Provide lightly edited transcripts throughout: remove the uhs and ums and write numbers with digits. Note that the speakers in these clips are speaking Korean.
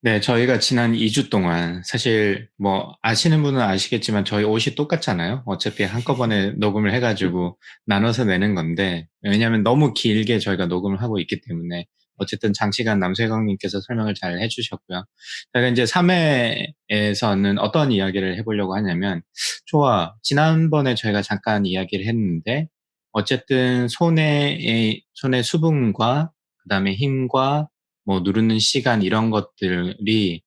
네, 저희가 지난 2주 동안 사실 뭐 아시는 분은 아시겠지만 저희 옷이 똑같잖아요. 어차피 한꺼번에 녹음을 해가지고 나눠서 내는 건데 왜냐하면 너무 길게 저희가 녹음을 하고 있기 때문에 어쨌든 장시간 남세광님께서 설명을 잘 해주셨고요. 저희가 이제 3회에서는 어떤 이야기를 해보려고 하냐면 지난번에 저희가 잠깐 이야기를 했는데 어쨌든 손의 수분과 그다음에 힘과 뭐 누르는 시간 이런 것들이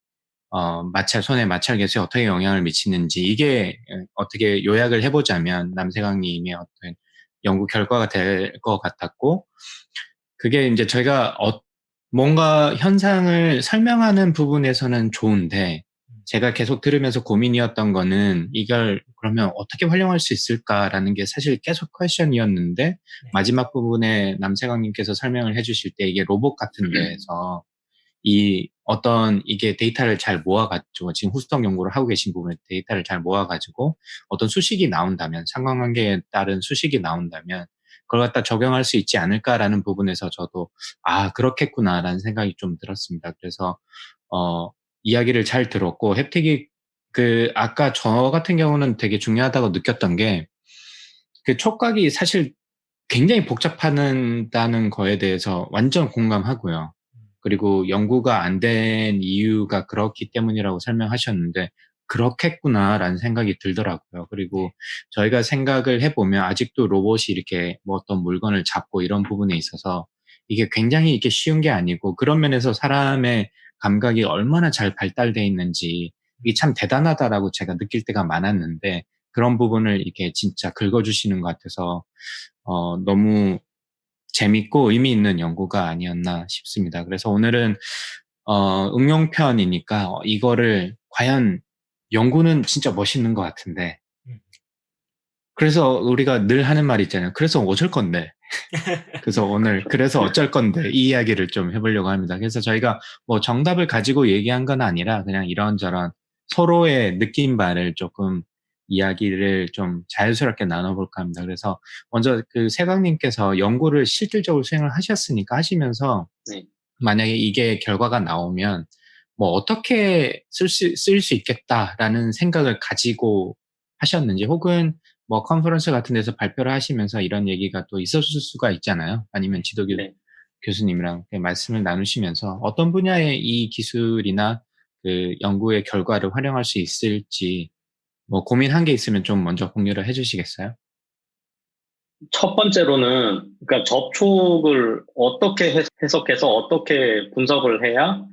손의 마찰 개수에 어떻게 영향을 미치는지 이게 어떻게 요약을 해보자면 남세강님의 어떤 연구 결과가 될 것 같았고 그게 이제 저희가 뭔가 현상을 설명하는 부분에서는 좋은데 제가 계속 들으면서 고민이었던 거는 이걸 그러면 어떻게 활용할 수 있을까라는 게 사실 계속 퀘션이었는데 네. 마지막 부분에 남세강님께서 설명을 해주실 때 이게 로봇 같은 데에서 이게 데이터를 잘 모아가지고, 지금 후속 연구를 하고 계신 부분에 데이터를 잘 모아가지고, 어떤 수식이 나온다면, 상관관계에 따른 수식이 나온다면, 그걸 갖다 적용할 수 있지 않을까라는 부분에서 저도, 그렇겠구나라는 생각이 좀 들었습니다. 그래서, 어, 이야기를 잘 들었고, 햅틱이, 아까 저 같은 경우는 되게 중요하다고 느꼈던 게, 그 촉각이 사실 굉장히 복잡하다는 거에 대해서 완전 공감하고요. 그리고 연구가 안 된 이유가 그렇기 때문이라고 설명하셨는데, 그렇겠구나라는 생각이 들더라고요. 그리고 네. 저희가 생각을 해보면 아직도 로봇이 이렇게 뭐 어떤 물건을 잡고 이런 부분에 있어서 이게 굉장히 이게 쉬운 게 아니고 그런 면에서 사람의 감각이 얼마나 잘 발달되어 있는지 이게 참 대단하다라고 제가 느낄 때가 많았는데 그런 부분을 이렇게 진짜 긁어주시는 것 같아서 너무 재밌고 의미 있는 연구가 아니었나 싶습니다. 그래서 오늘은 응용편이니까 이거를 과연 연구는 진짜 멋있는 것 같은데 음. 그래서 우리가 늘 하는 말 있잖아요. 그래서 어쩔 건데. 그래서 오늘 그래서 어쩔 건데 이 이야기를 좀 해보려고 합니다. 그래서 저희가 뭐 정답을 가지고 얘기한 건 아니라 그냥 이런저런 서로의 느낀 바를 조금 이야기를 좀 자연스럽게 나눠볼까 합니다. 그래서 먼저 그 세강님께서 연구를 실질적으로 수행을 하셨으니까 하시면서 네. 만약에 이게 결과가 나오면 뭐 어떻게 쓸 수 있겠다라는 생각을 가지고 하셨는지 혹은 뭐 컨퍼런스 같은 데서 발표를 하시면서 이런 얘기가 또 있었을 수가 있잖아요. 아니면 네. 네. 교수님이랑 말씀을 나누시면서 어떤 분야의 이 기술이나 그 연구의 결과를 활용할 수 있을지 뭐 고민한 게 있으면 좀 먼저 공유를 해주시겠어요? 첫 번째로는, 그러니까 접촉을 어떻게 해석해서 어떻게 분석을 해야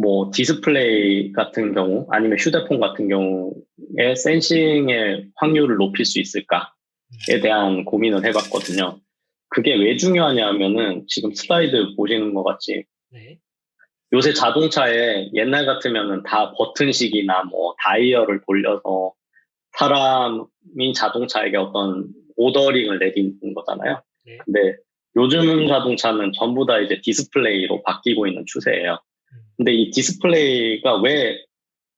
뭐 디스플레이 같은 경우 아니면 휴대폰 같은 경우에 센싱의 확률을 높일 수 있을까에 대한 고민을 해봤거든요. 그게 왜 중요하냐면은 지금 슬라이드 보시는 것 같이 네. 요새 자동차에 옛날 같으면은 다 버튼식이나 뭐 다이얼을 돌려서 사람이 자동차에게 어떤 오더링을 내리는 거잖아요. 네. 근데 요즘 자동차는 전부 다 이제 디스플레이로 바뀌고 있는 추세예요. 근데 이 디스플레이가 왜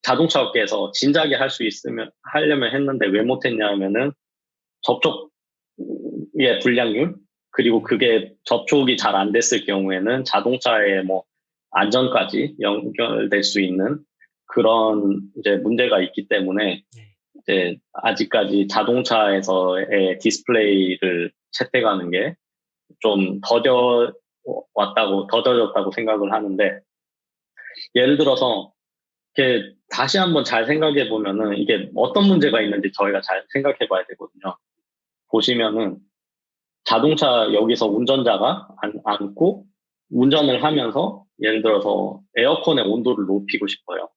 자동차 업계에서 진작에 할 수 있으면 하려면 했는데 왜 못했냐면은 접촉의 불량률 그리고 그게 접촉이 잘 안 됐을 경우에는 자동차의 뭐 안전까지 연결될 수 있는 그런 이제 문제가 있기 때문에 이제 아직까지 자동차에서의 디스플레이를 채택하는 게 좀 더뎌졌다고 생각을 하는데 예를 들어서 이렇게 다시 한번 잘 생각해 보면은 이게 어떤 문제가 있는지 저희가 잘 생각해 봐야 되거든요. 보시면은 자동차 여기서 운전자가 앉고 운전을 하면서 예를 들어서 에어컨의 온도를 높이고 싶어요.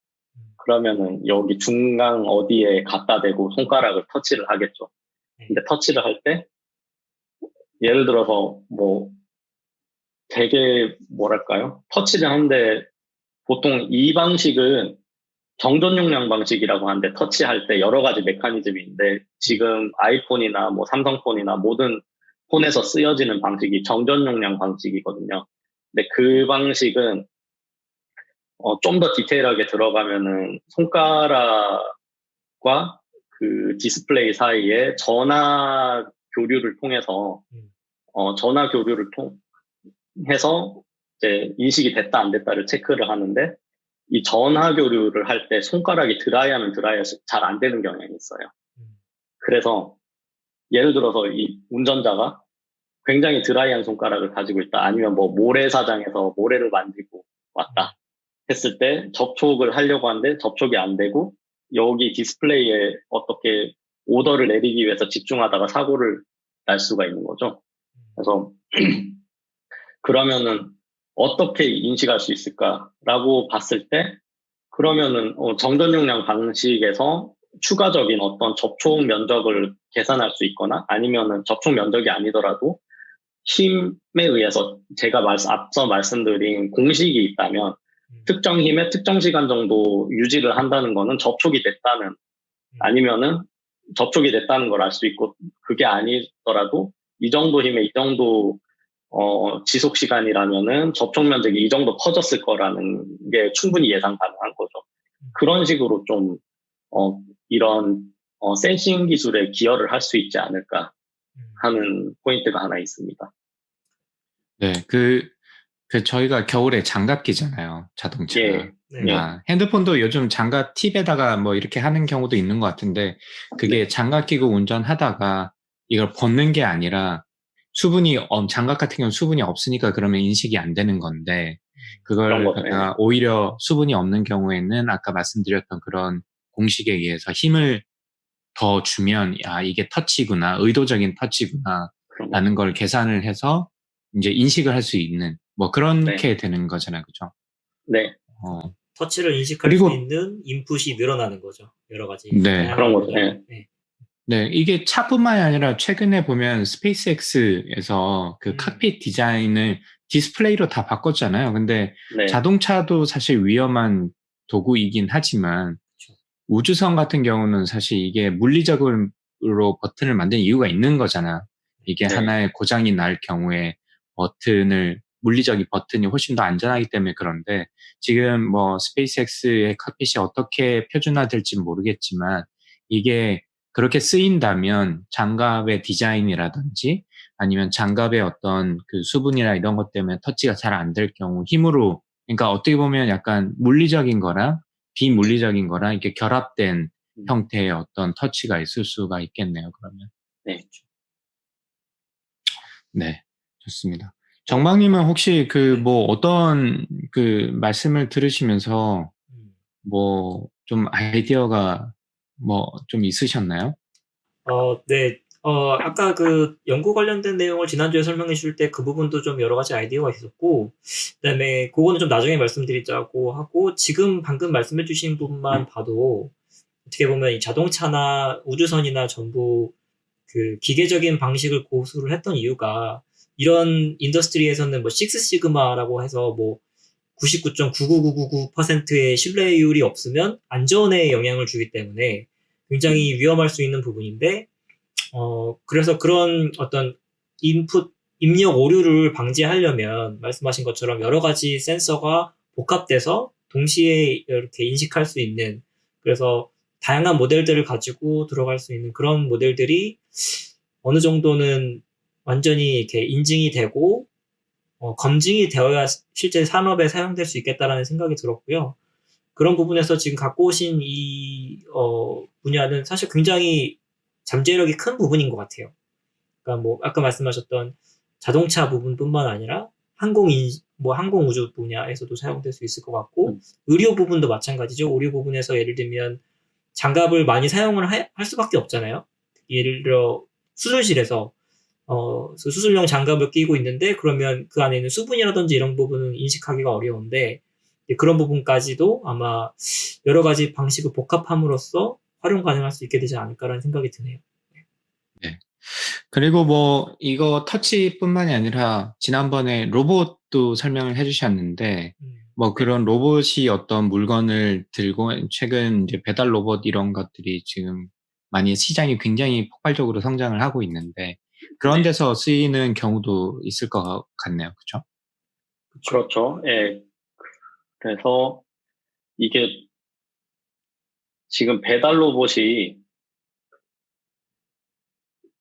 그러면은 여기 중간 어디에 갖다 대고 손가락을 터치를 하겠죠. 근데 터치를 할 때 예를 들어서 뭐 되게 뭐랄까요? 터치를 하는데 보통 이 방식은 정전 용량 방식이라고 하는데 터치할 때 여러 가지 메커니즘이 있는데 지금 아이폰이나 뭐 삼성폰이나 모든 폰에서 쓰여지는 방식이 정전 용량 방식이거든요. 근데 그 방식은 좀 더 디테일하게 들어가면은 손가락과 그 디스플레이 사이에 전화 교류를 통해서 전화 교류를 통해서 이제 인식이 됐다 안 됐다를 체크를 하는데 이 전화교류를 할 때 손가락이 드라이하면 드라이할수록 잘 안 되는 경향이 있어요. 그래서 예를 들어서 이 운전자가 굉장히 드라이한 손가락을 가지고 있다. 아니면 뭐 모래사장에서 모래를 만지고 왔다 했을 때 접촉을 하려고 하는데 접촉이 안 되고 여기 디스플레이에 어떻게 오더를 내리기 위해서 집중하다가 사고를 날 수가 있는 거죠. 그래서 그러면은 어떻게 인식할 수 있을까라고 봤을 때 그러면은 정전 용량 방식에서 추가적인 어떤 접촉 면적을 계산할 수 있거나 아니면은 접촉 면적이 아니더라도 힘에 의해서 제가 앞서 말씀드린 공식이 있다면 특정 힘에 특정 시간 정도 유지를 한다는 거는 접촉이 됐다는 아니면은 접촉이 됐다는 걸 알 수 있고 그게 아니더라도 이 정도 힘에 이 정도 지속 시간이라면은 접촉 면적이 이 정도 커졌을 거라는 게 충분히 예상 가능한 거죠. 그런 식으로 좀 이런 센싱 기술에 기여를 할 수 있지 않을까 하는 포인트가 하나 있습니다. 네, 저희가 겨울에 장갑 끼잖아요, 자동차. 예, 예, 핸드폰도 요즘 장갑 팁에다가 뭐 이렇게 하는 경우도 있는 것 같은데, 그게 네, 장갑 끼고 운전하다가 이걸 벗는 게 아니라 장갑 같은 경우는 수분이 없으니까 그러면 인식이 안 되는 건데, 그런 그걸 거죠. 예, 갖다가 오히려 수분이 없는 경우에는 아까 말씀드렸던 그런 공식에 의해서 힘을 더 주면, 이게 터치구나, 의도적인 터치구나, 그런 라는 거죠. 걸 계산을 해서 이제 인식을 할 수 있는, 뭐 네, 그렇게 되는 거잖아요. 그죠? 네, 터치를 인식할 수 그리고, 있는 인풋이 늘어나는 거죠. 여러 가지 네. 다양한 그런 거죠. 모델. 예, 네. 네. 이게 차뿐만이 아니라 최근에 보면 스페이스X에서 그 칵핏 디자인을 디스플레이로 다 바꿨잖아요. 근데 네, 자동차도 사실 위험한 도구이긴 하지만 그렇죠. 우주선 같은 경우는 사실 이게 물리적으로 버튼을 만든 이유가 있는 거잖아. 이게 네, 하나의 고장이 날 경우에 물리적인 버튼이 훨씬 더 안전하기 때문에 그런데 지금 뭐 스페이스X의 칵핏이 어떻게 표준화될지 모르겠지만 이게 그렇게 쓰인다면 장갑의 디자인이라든지 아니면 장갑의 어떤 그 수분이나 이런 것 때문에 터치가 잘 안 될 경우 힘으로 그러니까 어떻게 보면 약간 물리적인 거랑 비물리적인 거랑 이렇게 결합된 형태의 어떤 터치가 있을 수가 있겠네요, 그러면. 네. 네, 좋습니다. 정박님은 혹시 뭐 어떤 말씀을 들으시면서 음. 뭐 좀 아이디어가 뭐 좀 있으셨나요? 네. 아까 그 연구 관련된 내용을 지난주에 설명해 주실 때 그 부분도 좀 여러 가지 아이디어가 있었고, 그다음에 그거는 좀 나중에 말씀드리자고 하고, 지금 방금 말씀해 주신 부분만 봐도 어떻게 보면 이 자동차나 우주선이나 전부 그 기계적인 방식을 고수를 했던 이유가 이런 인더스트리에서는 뭐 식스 시그마라고 해서 뭐 99.99999%의 신뢰율이 없으면 안전에 영향을 주기 때문에 굉장히 위험할 수 있는 부분인데, 그래서 그런 어떤 인풋, 입력 오류를 방지하려면 말씀하신 것처럼 여러 가지 센서가 복합돼서 동시에 이렇게 인식할 수 있는, 그래서 다양한 모델들을 가지고 들어갈 수 있는 그런 모델들이 어느 정도는 완전히 이렇게 인증이 되고 검증이 되어야 실제 산업에 사용될 수 있겠다라는 생각이 들었고요. 그런 부분에서 지금 갖고 오신 이 분야는 사실 굉장히 잠재력이 큰 부분인 것 같아요. 그러니까 뭐 아까 말씀하셨던 자동차 부분뿐만 아니라 항공 우주 분야에서도 사용될 수 있을 것 같고 의료 부분도 마찬가지죠. 의료 부분에서 예를 들면 장갑을 많이 사용을 할 수밖에 없잖아요. 예를 들어 수술실에서 그 수술용 장갑을 끼고 있는데 그러면 그 안에 있는 수분이라든지 이런 부분은 인식하기가 어려운데 그런 부분까지도 아마 여러 가지 방식을 복합함으로써 활용 가능할 수 있게 되지 않을까라는 생각이 드네요. 네. 그리고 뭐 이거 터치뿐만이 아니라 지난번에 로봇도 설명을 해주셨는데 뭐 네. 그런 로봇이 어떤 물건을 들고 최근 이제 배달 로봇 이런 것들이 지금 많이 시장이 굉장히 폭발적으로 성장을 하고 있는데 그런 네. 데서 쓰이는 경우도 있을 것 같네요. 그렇죠? 그렇죠. 예. 그래서 이게 지금 배달 로봇이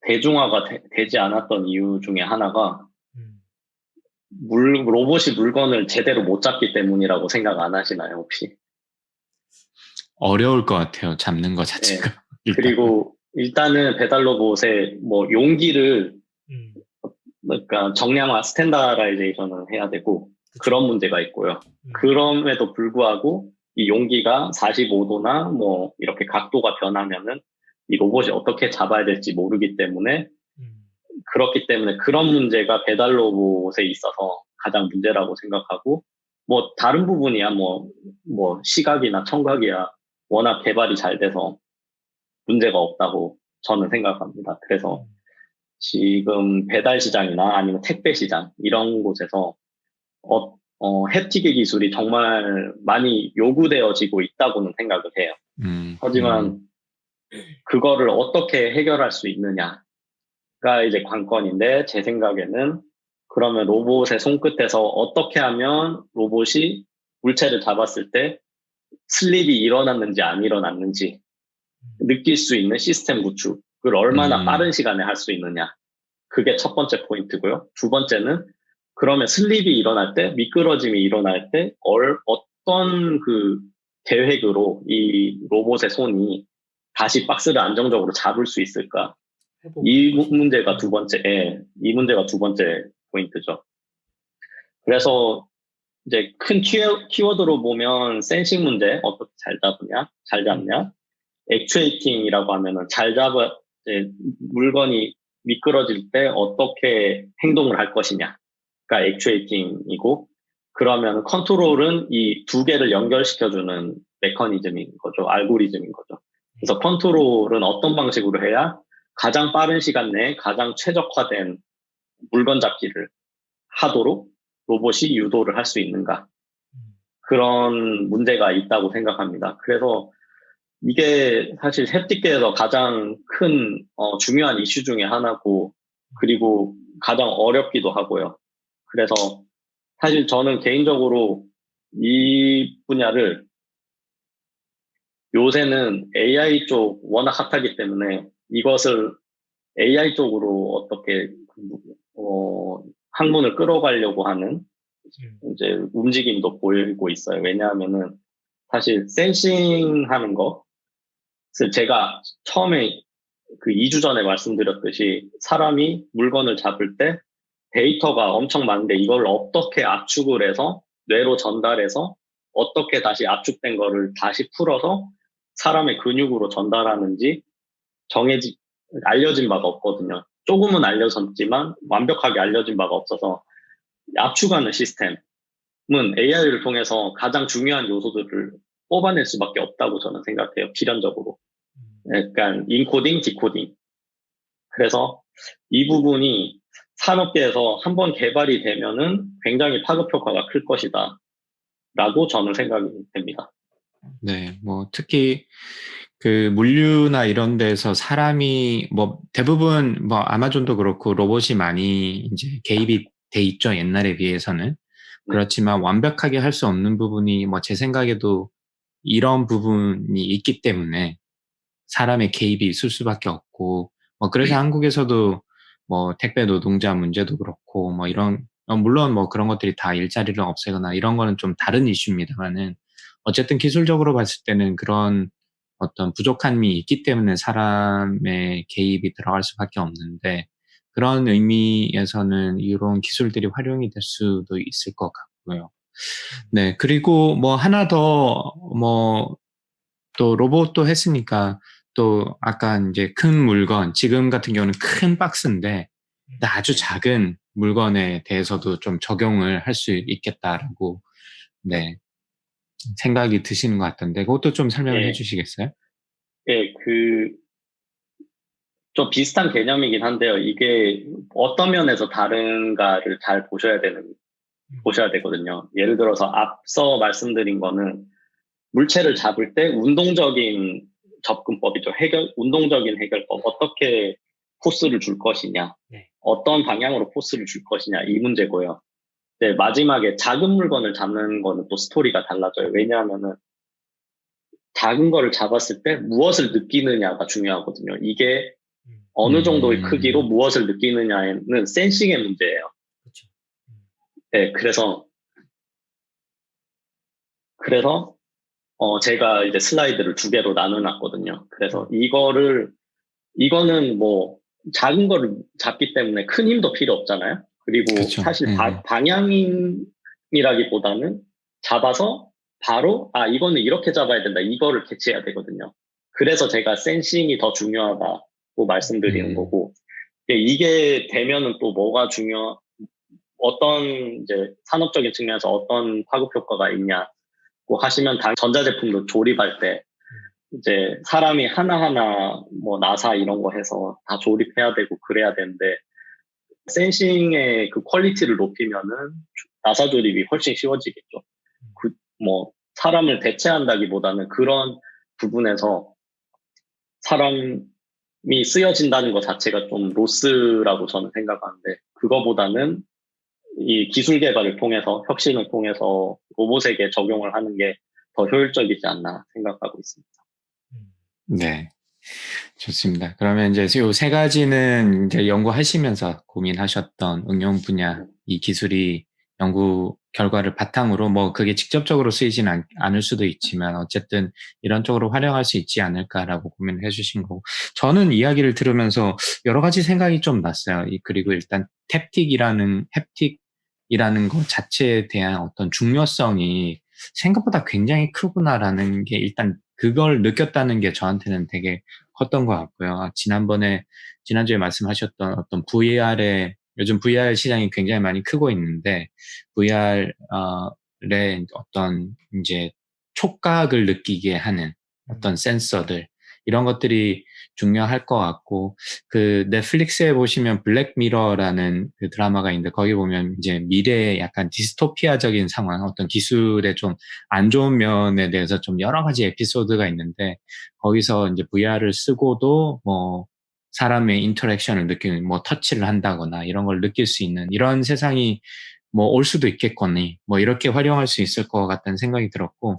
대중화가 되지 않았던 이유 중에 하나가 음, 로봇이 물건을 제대로 못 잡기 때문이라고 생각 안 하시나요, 혹시? 어려울 것 같아요. 잡는 거 예. 자체가. 일단. 그리고 일단은 배달 로봇의 뭐 용기를 음, 그러니까 정량화 스탠다라이제이션을 해야 되고 그쵸. 그런 문제가 있고요. 음, 그럼에도 불구하고 이 용기가 45도나 뭐 이렇게 각도가 변하면은 이 로봇이 어떻게 잡아야 될지 모르기 때문에 음, 그렇기 때문에 그런 문제가 배달 로봇에 있어서 가장 문제라고 생각하고 뭐 다른 부분이야 뭐 시각이나 청각이야 워낙 개발이 잘 돼서 문제가 없다고 저는 생각합니다. 그래서 음, 지금 배달 시장이나 아니면 택배 시장 이런 곳에서 햅틱의 기술이 정말 많이 요구되어지고 있다고는 생각을 해요. 음, 하지만 그거를 어떻게 해결할 수 있느냐가 이제 관건인데 제 생각에는 그러면 로봇의 손끝에서 어떻게 하면 로봇이 물체를 잡았을 때 슬립이 일어났는지 안 일어났는지 느낄 수 있는 시스템 구축을 얼마나 빠른 시간에 할 수 있느냐. 그게 첫 번째 포인트고요. 두 번째는 그러면 슬립이 일어날 때, 미끄러짐이 일어날 때 어떤 그 계획으로 이 로봇의 손이 다시 박스를 안정적으로 잡을 수 있을까? 해보고 이 싶어서. 문제가 두 번째, 이 문제가 두 번째 포인트죠. 그래서 이제 큰 키워드로 보면 센싱 문제, 어떻게 잘 잡느냐, 잘 잡냐, 액추에이팅이라고 하면은 잘 잡아, 이제 물건이 미끄러질 때 어떻게 행동을 할 것이냐가 액추에이팅이고, 그러면 컨트롤은 이 두 개를 연결시켜주는 메커니즘인 거죠. 알고리즘인 거죠. 그래서 컨트롤은 어떤 방식으로 해야 가장 빠른 시간 내에 가장 최적화된 물건 잡기를 하도록 로봇이 유도를 할 수 있는가. 그런 문제가 있다고 생각합니다. 그래서 이게 사실 햅틱계에서 가장 큰 중요한 이슈 중에 하나고 그리고 가장 어렵기도 하고요. 그래서 사실 저는 개인적으로 이 분야를 요새는 AI 쪽 워낙 핫하기 때문에 이것을 AI 쪽으로 어떻게 학문을 끌어가려고 하는 이제 움직임도 보이고 있어요. 왜냐하면은 사실 센싱 하는 거 제가 처음에 그 2주 전에 말씀드렸듯이 사람이 물건을 잡을 때 데이터가 엄청 많은데 이걸 어떻게 압축을 해서 뇌로 전달해서 어떻게 다시 압축된 거를 다시 풀어서 사람의 근육으로 전달하는지 알려진 바가 없거든요. 조금은 알려졌지만 완벽하게 알려진 바가 없어서 압축하는 시스템은 AI를 통해서 가장 중요한 요소들을 뽑아낼 수밖에 없다고 저는 생각해요. 필연적으로. 약간 인코딩, 디코딩. 그래서 이 부분이 산업계에서 한번 개발이 되면은 굉장히 파급 효과가 클 것이다. 라고 저는 생각이 됩니다. 네, 뭐 특히 그 물류나 이런 데서 사람이 뭐 대부분 뭐 아마존도 그렇고 로봇이 많이 이제 개입이 돼 있죠. 옛날에 비해서는. 네. 그렇지만 완벽하게 할 수 없는 부분이 뭐 제 생각에도 이런 부분이 있기 때문에 사람의 개입이 있을 수밖에 없고 뭐 그래서 한국에서도 뭐 택배 노동자 문제도 그렇고 뭐 이런 물론 뭐 그런 것들이 다 일자리를 없애거나 이런 거는 좀 다른 이슈입니다만은 어쨌든 기술적으로 봤을 때는 그런 어떤 부족함이 있기 때문에 사람의 개입이 들어갈 수밖에 없는데 그런 의미에서는 이런 기술들이 활용이 될 수도 있을 것 같고요. 네, 그리고 뭐 하나 더 뭐 또 로봇도 했으니까 또 아까 이제 큰 물건, 지금 같은 경우는 큰 박스인데 아주 작은 물건에 대해서도 좀 적용을 할 수 있겠다라고 네, 생각이 드시는 것 같던데 그것도 좀 설명을 예, 해주시겠어요? 예, 좀 비슷한 개념이긴 한데요. 이게 어떤 면에서 다른가를 잘 보셔야 되거든요. 예를 들어서 앞서 말씀드린 거는 물체를 잡을 때 운동적인 접근법이죠. 운동적인 해결법. 어떻게 포스를 줄 것이냐. 네. 어떤 방향으로 포스를 줄 것이냐. 이 문제고요. 네, 마지막에 작은 물건을 잡는 거는 또 스토리가 달라져요. 왜냐하면은 작은 거를 잡았을 때 무엇을 느끼느냐가 중요하거든요. 이게 어느 정도의 크기로 무엇을 느끼느냐에는 센싱의 문제예요. 그렇죠. 네, 그래서 제가 이제 슬라이드를 두 개로 나눠놨거든요. 그래서 이거는 뭐 작은 거를 잡기 때문에 큰 힘도 필요 없잖아요. 그리고 그쵸. 사실 네. 방향이라기보다는 잡아서 바로 이거는 이렇게 잡아야 된다. 이거를 캐치해야 되거든요. 그래서 제가 센싱이 더 중요하다고 말씀드리는 음, 거고, 이게 되면은 또 뭐가 어떤 이제 산업적인 측면에서 어떤 파급 효과가 있냐고 하시면 전자제품도 조립할 때 이제 사람이 하나하나 뭐 나사 이런 거 해서 다 조립해야 되고 그래야 되는데 센싱의 그 퀄리티를 높이면은 나사 조립이 훨씬 쉬워지겠죠. 그, 뭐 사람을 대체한다기보다는 그런 부분에서 사람이 쓰여진다는 것 자체가 좀 로스라고 저는 생각하는데 그거보다는 이 기술 개발을 통해서 혁신을 통해서 로봇에게 적용을 하는 게 더 효율적이지 않나 생각하고 있습니다. 네. 좋습니다. 그러면 이제 요 세 가지는 이제 연구하시면서 고민하셨던 응용 분야, 이 기술이 연구 결과를 바탕으로 뭐 그게 직접적으로 쓰이진 않을 수도 있지만 어쨌든 이런 쪽으로 활용할 수 있지 않을까라고 고민을 해주신 거고 저는 이야기를 들으면서 여러 가지 생각이 좀 났어요. 그리고 일단 햅틱이라는 것 자체에 대한 어떤 중요성이 생각보다 굉장히 크구나라는 게 일단 그걸 느꼈다는 게 저한테는 되게 컸던 것 같고요. 지난주에 말씀하셨던 어떤 요즘 VR 시장이 굉장히 많이 크고 있는데, VR의 어떤 이제 촉각을 느끼게 하는 어떤 센서들, 이런 것들이 중요할 것 같고, 그 넷플릭스에 보시면 블랙미러라는 그 드라마가 있는데, 거기 보면 이제 미래의 약간 디스토피아적인 상황, 어떤 기술의 좀 안 좋은 면에 대해서 좀 여러 가지 에피소드가 있는데, 거기서 이제 VR을 쓰고도 뭐 사람의 인터랙션을 느끼는 뭐 터치를 한다거나 이런 걸 느낄 수 있는 이런 세상이 뭐 올 수도 있겠거니 뭐 이렇게 활용할 수 있을 것 같다는 생각이 들었고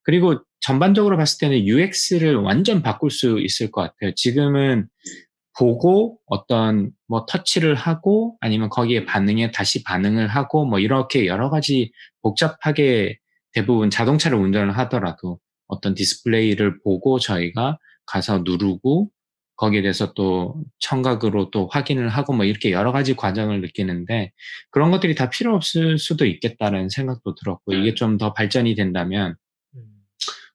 그리고 전반적으로 봤을 때는 UX를 완전 바꿀 수 있을 것 같아요. 지금은 보고 어떤 뭐 터치를 하고 아니면 거기에 반응에 다시 반응을 하고 뭐 이렇게 여러 가지 복잡하게 대부분 자동차를 운전을 하더라도 어떤 디스플레이를 보고 저희가 가서 누르고 거기에 대해서 또 청각으로 또 확인을 하고 뭐 이렇게 여러 가지 과정을 느끼는데 그런 것들이 다 필요 없을 수도 있겠다는 생각도 들었고 이게 좀 더 발전이 된다면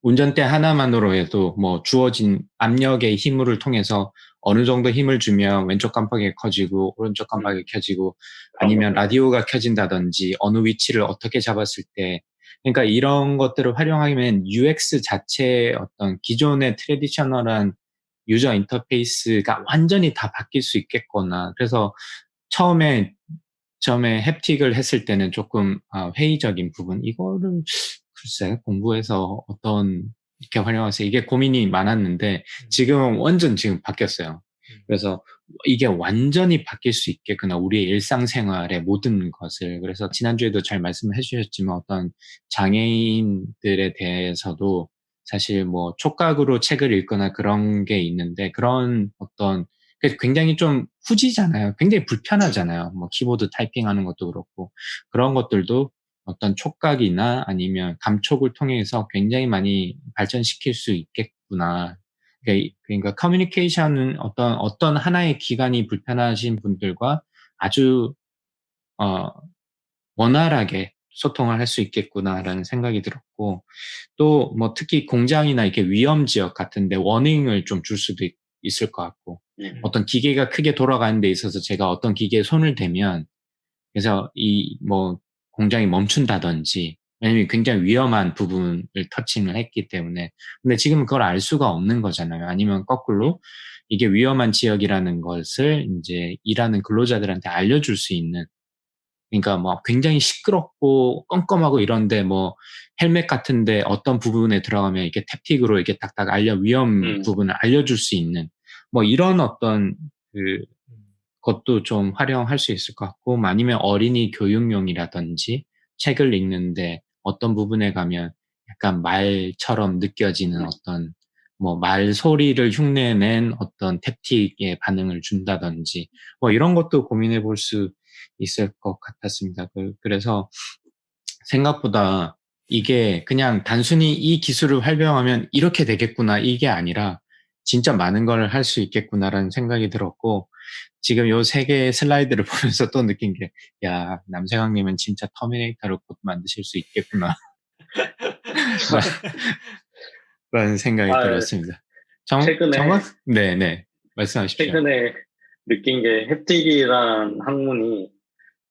운전대 하나만으로 해도 뭐 주어진 압력의 힘을 통해서 어느 정도 힘을 주면 왼쪽 깜빡이 커지고 오른쪽 깜빡이 켜지고 아니면 라디오가 켜진다든지 어느 위치를 어떻게 잡았을 때 그러니까 이런 것들을 활용하면 UX 자체의 어떤 기존의 트레디셔널한 유저 인터페이스가 완전히 다 바뀔 수 있겠거나 그래서 처음에 햅틱을 했을 때는 조금 회의적인 부분 이거를 글쎄 공부해서 어떤 이렇게 활용하세요. 이게 고민이 많았는데 지금은 완전 지금 바뀌었어요. 그래서 이게 완전히 바뀔 수 있겠구나. 우리의 일상생활의 모든 것을. 그래서 지난주에도 잘 말씀해 주셨지만 어떤 장애인들에 대해서도 사실 뭐 촉각으로 책을 읽거나 그런 게 있는데 그런 어떤 굉장히 좀 후지잖아요. 굉장히 불편하잖아요. 뭐 키보드 타이핑하는 것도 그렇고 그런 것들도 어떤 촉각이나 아니면 감촉을 통해서 굉장히 많이 발전시킬 수 있겠구나. 그러니까 커뮤니케이션은 어떤 하나의 기관이 불편하신 분들과 아주 어, 원활하게 소통을 할 수 있겠구나라는 생각이 들었고 또 뭐 특히 공장이나 이렇게 위험 지역 같은데 워닝을 좀 줄 수도 있을 것 같고 어떤 기계가 크게 돌아가는 데 있어서 제가 어떤 기계에 손을 대면 그래서 이 뭐 공장이 멈춘다든지 왜냐면 굉장히 위험한 부분을 터칭을 했기 때문에 근데 지금은 그걸 알 수가 없는 거잖아요. 아니면 거꾸로 이게 위험한 지역이라는 것을 이제 일하는 근로자들한테 알려줄 수 있는 그러니까 뭐 굉장히 시끄럽고 껌껌하고 이런데 뭐 헬멧 같은데 어떤 부분에 들어가면 이렇게 탭틱으로 이렇게 딱딱 위험 부분을 알려줄 수 있는 뭐 이런 어떤 그 것도 좀 활용할 수 있을 것 같고 뭐 아니면 어린이 교육용이라든지 책을 읽는데 어떤 부분에 가면 약간 말처럼 느껴지는 어떤 뭐 말소리를 흉내낸 어떤 탭틱의 반응을 준다든지 뭐 이런 것도 고민해 볼 수 있을 것 같았습니다. 그래서 생각보다 이게 그냥 단순히 이 기술을 활용하면 이렇게 되겠구나 이게 아니라 진짜 많은 걸 할 수 있겠구나라는 생각이 들었고 지금 요 세 개의 슬라이드를 보면서 또 느낀 게 야, 남세강님은 진짜 터미네이터를 곧 만드실 수 있겠구나 라는 생각이 아, 들었습니다. 최근에 네네. 말씀하십시오. 최근에 느낀 게 햅틱이란 학문이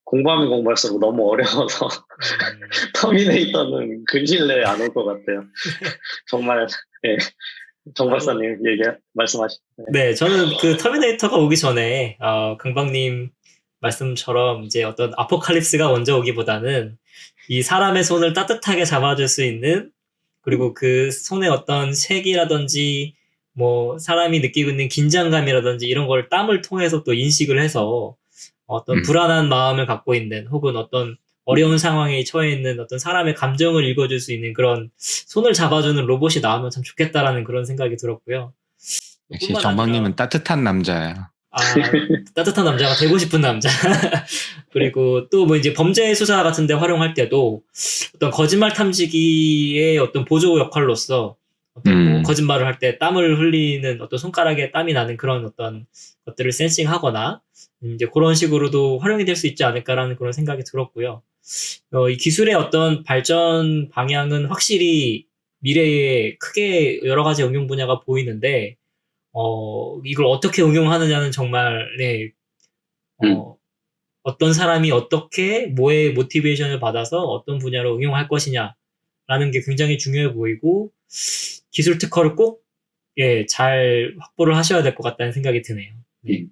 공부하면 공부할수록 너무 어려워서 터미네이터는 근실내 안 올 것 같아요. 정말 예, 정 박사님 말씀하시죠. 네, 저는 그 터미네이터가 오기 전에 강박님 말씀처럼 이제 어떤 아포칼립스가 먼저 오기보다는 이 사람의 손을 따뜻하게 잡아줄 수 있는 그리고 그 손의 어떤 색이라든지 뭐 사람이 느끼고 있는 긴장감이라든지 이런 걸 땀을 통해서 또 인식을 해서 어떤 불안한 마음을 갖고 있는 혹은 어떤 어려운 상황에 처해 있는 어떤 사람의 감정을 읽어줄 수 있는 그런 손을 잡아주는 로봇이 나오면 참 좋겠다라는 그런 생각이 들었고요. 역시 뿐만 정박님은 아니라 따뜻한 남자야. 따뜻한 남자가 되고 싶은 남자. 그리고 또 뭐 이제 범죄 수사 같은 데 활용할 때도 어떤 거짓말 탐지기의 어떤 보조 역할로서 어떤 뭐 거짓말을 할 때 땀을 흘리는 어떤 손가락에 땀이 나는 그런 어떤 것들을 센싱하거나 이제 그런 식으로도 활용이 될 수 있지 않을까라는 그런 생각이 들었고요. 이 기술의 어떤 발전 방향은 확실히 미래에 크게 여러 가지 응용 분야가 보이는데 이걸 어떻게 응용하느냐는 정말, 네, 어떤 사람이 어떻게, 뭐의 모티베이션을 받아서 어떤 분야로 응용할 것이냐라는 게 굉장히 중요해 보이고, 기술 특허를 꼭, 예, 잘 확보를 하셔야 될 것 같다는 생각이 드네요. 네.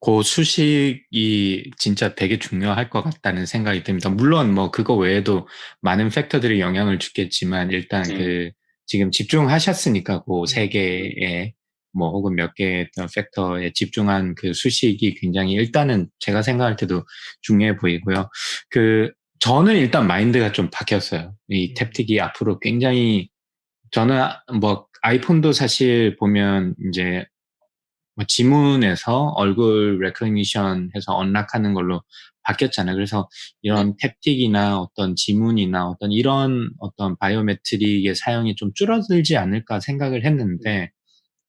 그 수식이 진짜 되게 중요할 것 같다는 생각이 듭니다. 물론 뭐 그거 외에도 많은 팩터들이 영향을 주겠지만 일단 지금 집중하셨으니까 그 세 개의 뭐 혹은 몇 개의 팩터에 집중한 그 수식이 굉장히 일단은 제가 생각할 때도 중요해 보이고요. 저는 일단 마인드가 좀 바뀌었어요. 이 탭틱이 앞으로 굉장히 저는 뭐 아이폰도 사실 보면 이제 뭐 지문에서 얼굴 레코니션 해서 언락하는 걸로 바뀌었잖아요. 그래서 이런 탭틱이나 어떤 지문이나 어떤 이런 어떤 바이오메트릭의 사용이 좀 줄어들지 않을까 생각을 했는데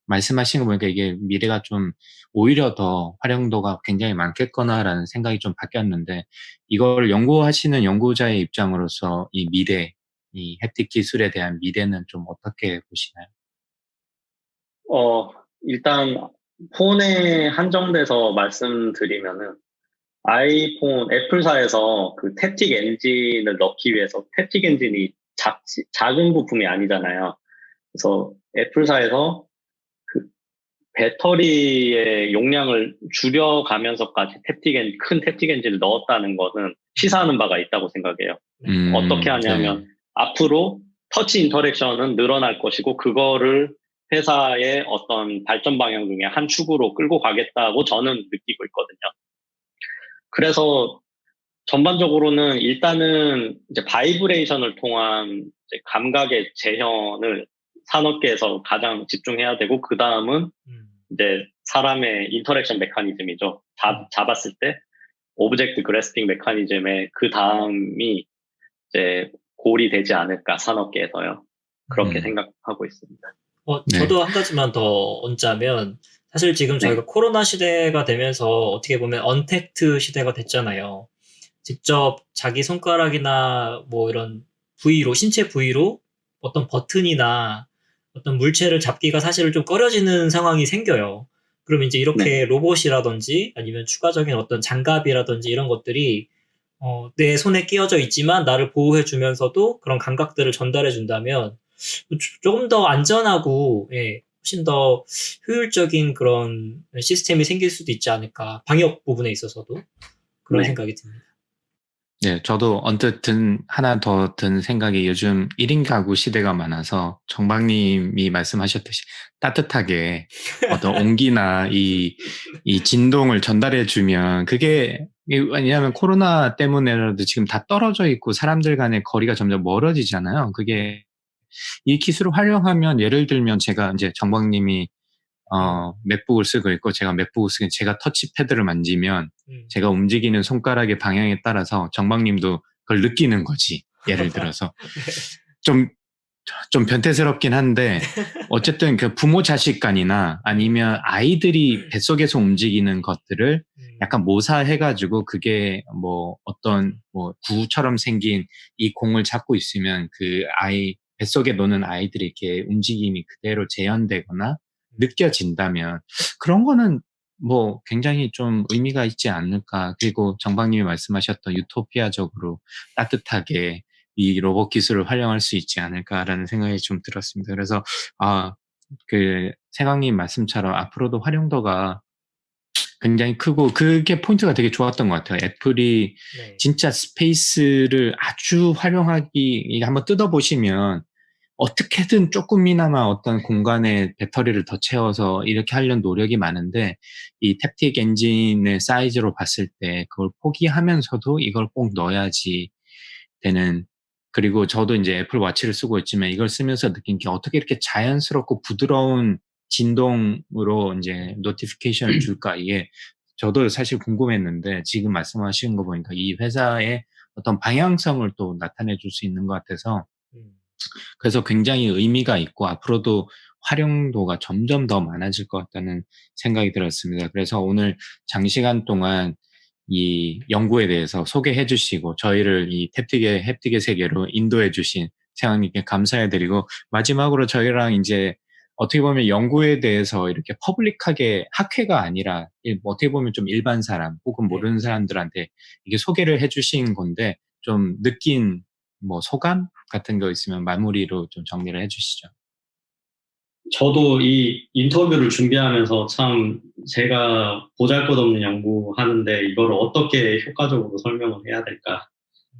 말씀하신 거 보니까 이게 미래가 좀 오히려 더 활용도가 굉장히 많겠거나라는 생각이 좀 바뀌었는데 이걸 연구하시는 연구자의 입장으로서 이 미래, 이 햅틱 기술에 대한 미래는 좀 어떻게 보시나요? 일단 폰에 한정돼서 말씀드리면은 아이폰 애플사에서 그 탭틱 엔진을 넣기 위해서 탭틱 엔진이 작은 부품이 아니잖아요. 그래서 애플사에서 그 배터리의 용량을 줄여가면서까지 큰 탭틱 엔진을 넣었다는 것은 시사하는 바가 있다고 생각해요. 어떻게 하냐면 앞으로 터치 인터랙션은 늘어날 것이고 그거를 회사의 어떤 발전 방향 중에 한 축으로 끌고 가겠다고 저는 느끼고 있거든요. 그래서 전반적으로는 일단은 이제 바이브레이션을 통한 이제 감각의 재현을 산업계에서 가장 집중해야 되고 그 다음은 이제 사람의 인터랙션 메커니즘이죠. 잡았을 때 오브젝트 그래스핑 메커니즘의 그 다음이 이제 골이 되지 않을까 산업계에서요. 그렇게 생각하고 있습니다. 저도 한 가지만 더 얹자면 사실 지금 저희가 코로나 시대가 되면서 어떻게 보면 언택트 시대가 됐잖아요. 직접 자기 손가락이나 뭐 이런 부위로, 신체 부위로 어떤 버튼이나 어떤 물체를 잡기가 사실은 좀 꺼려지는 상황이 생겨요. 그럼 이제 이렇게 로봇이라든지 아니면 추가적인 어떤 장갑이라든지 이런 것들이 내 손에 끼워져 있지만 나를 보호해 주면서도 그런 감각들을 전달해 준다면 조금 더 안전하고 예, 훨씬 더 효율적인 그런 시스템이 생길 수도 있지 않을까. 방역 부분에 있어서도 그런 생각이 듭니다. 네, 저도 언뜻 하나 더 든 생각이 요즘 1인 가구 시대가 많아서 정박님이 말씀하셨듯이 따뜻하게 어떤 온기나 이 진동을 전달해주면 그게 왜냐하면 코로나 때문에라도 지금 다 떨어져 있고 사람들 간의 거리가 점점 멀어지잖아요. 그게 이 기술을 활용하면 예를 들면 제가 이제 정박님이 맥북을 쓰고 있고 제가 맥북을 쓰고 제가 터치패드를 만지면 제가 움직이는 손가락의 방향에 따라서 정박님도 그걸 느끼는 거지. 예를 들어서 좀 변태스럽긴 한데 어쨌든 그 부모 자식 간이나 아니면 아이들이 뱃속에서 움직이는 것들을 약간 모사해가지고 그게 뭐 어떤 뭐 구처럼 생긴 이 공을 잡고 있으면 그 아이 뱃속에 노는 아이들이 이렇게 움직임이 그대로 재현되거나 느껴진다면 그런 거는 뭐 굉장히 좀 의미가 있지 않을까. 그리고 정박님이 말씀하셨던 유토피아적으로 따뜻하게 이 로봇 기술을 활용할 수 있지 않을까라는 생각이 좀 들었습니다. 그래서 그 세강님 말씀처럼 앞으로도 활용도가 굉장히 크고 그게 포인트가 되게 좋았던 것 같아요. 애플이 네. 진짜 스페이스를 아주 활용하기 이게 한번 뜯어보시면 어떻게든 조금이나마 어떤 공간에 배터리를 더 채워서 이렇게 하려는 노력이 많은데 이 탭틱 엔진의 사이즈로 봤을 때 그걸 포기하면서도 이걸 꼭 넣어야지 되는 그리고 저도 이제 애플 워치를 쓰고 있지만 이걸 쓰면서 느낀 게 어떻게 이렇게 자연스럽고 부드러운 진동으로 이제 노티피케이션을 줄까 이게 저도 사실 궁금했는데 지금 말씀하시는 거 보니까 이 회사의 어떤 방향성을 또 나타내 줄 수 있는 것 같아서 그래서 굉장히 의미가 있고 앞으로도 활용도가 점점 더 많아질 것 같다는 생각이 들었습니다. 그래서 오늘 장시간 동안 이 연구에 대해서 소개해 주시고 저희를 이 햅틱의 세계로 인도해 주신 세왕님께 감사해드리고 마지막으로 저희랑 이제 어떻게 보면 연구에 대해서 이렇게 퍼블릭하게 학회가 아니라 어떻게 보면 좀 일반 사람 혹은 모르는 사람들한테 이게 소개를 해 주신 건데 좀 느낀 뭐 소감 같은 거 있으면 마무리로 좀 정리를 해 주시죠. 저도 이 인터뷰를 준비하면서 참 제가 보잘것없는 연구하는데 이걸 어떻게 효과적으로 설명을 해야 될까,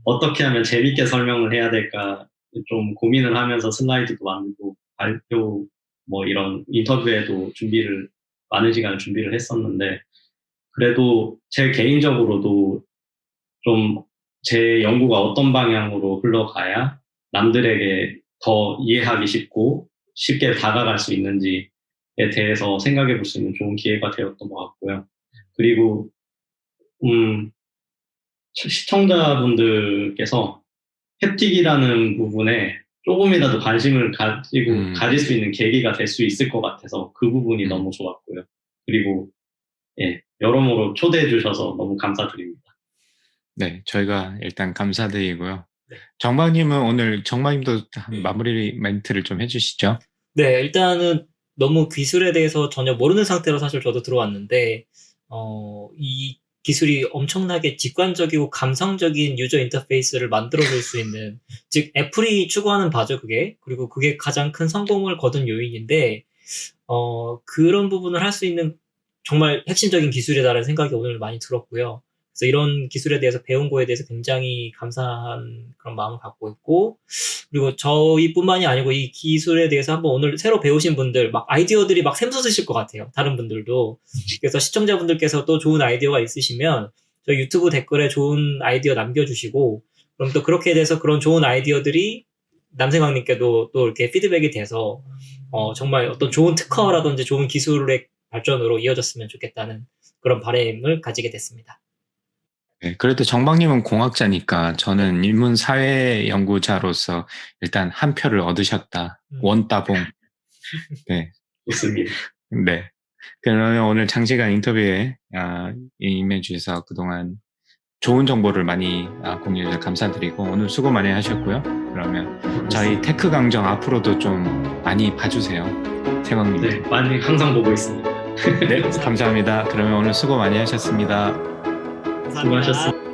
어떻게 하면 재밌게 설명을 해야 될까 좀 고민을 하면서 슬라이드도 만들고 발표 뭐 이런 인터뷰에도 많은 시간을 준비를 했었는데 그래도 제 개인적으로도 좀 제 연구가 어떤 방향으로 흘러가야 남들에게 더 이해하기 쉽게 다가갈 수 있는지에 대해서 생각해 볼 수 있는 좋은 기회가 되었던 것 같고요. 그리고 시청자분들께서 햅틱이라는 부분에 조금이라도 관심을 가질 수 있는 계기가 될 수 있을 것 같아서 그 부분이 너무 좋았고요. 그리고 여러모로 초대해 주셔서 너무 감사드립니다. 네, 저희가 일단 감사드리고요. 정박님은 오늘 정박님도 마무리 멘트를 좀 해주시죠. 네, 일단은 너무 기술에 대해서 전혀 모르는 상태로 사실 저도 들어왔는데 이 기술이 엄청나게 직관적이고 감성적인 유저 인터페이스를 만들어줄 수 있는, 즉 애플이 추구하는 바죠 그게. 그리고 그게 가장 큰 성공을 거둔 요인인데 그런 부분을 할 수 있는 정말 핵심적인 기술이다라는 생각이 오늘 많이 들었고요. 그래서 이런 기술에 대해서 배운 거에 대해서 굉장히 감사한 그런 마음을 갖고 있고, 그리고 저희뿐만이 아니고 이 기술에 대해서 한번 오늘 새로 배우신 분들 막 아이디어들이 막 샘솟으실 것 같아요. 다른 분들도. 그래서 시청자분들께서 또 좋은 아이디어가 있으시면 저희 유튜브 댓글에 좋은 아이디어 남겨주시고, 그럼 또 그렇게 돼서 그런 좋은 아이디어들이 남생왕님께도 또 이렇게 피드백이 돼서 정말 어떤 좋은 특허라든지 좋은 기술의 발전으로 이어졌으면 좋겠다는 그런 바람을 가지게 됐습니다. 네, 그래도 정박님은 공학자니까 저는 인문사회연구자로서 일단 한 표를 얻으셨다. 원따봉. 네. 좋습니다. 네. 그러면 오늘 장시간 인터뷰에 임해주셔서 그동안 좋은 정보를 많이 공유해 주셔서 감사드리고 오늘 수고 많이 하셨고요. 그러면 저희 테크 강정 앞으로도 좀 많이 봐주세요. 세광님. 네, 많이 항상 보고 있습니다. 네, 감사합니다. 그러면 오늘 수고 많이 하셨습니다. 감사합니다. 수고하셨습니다.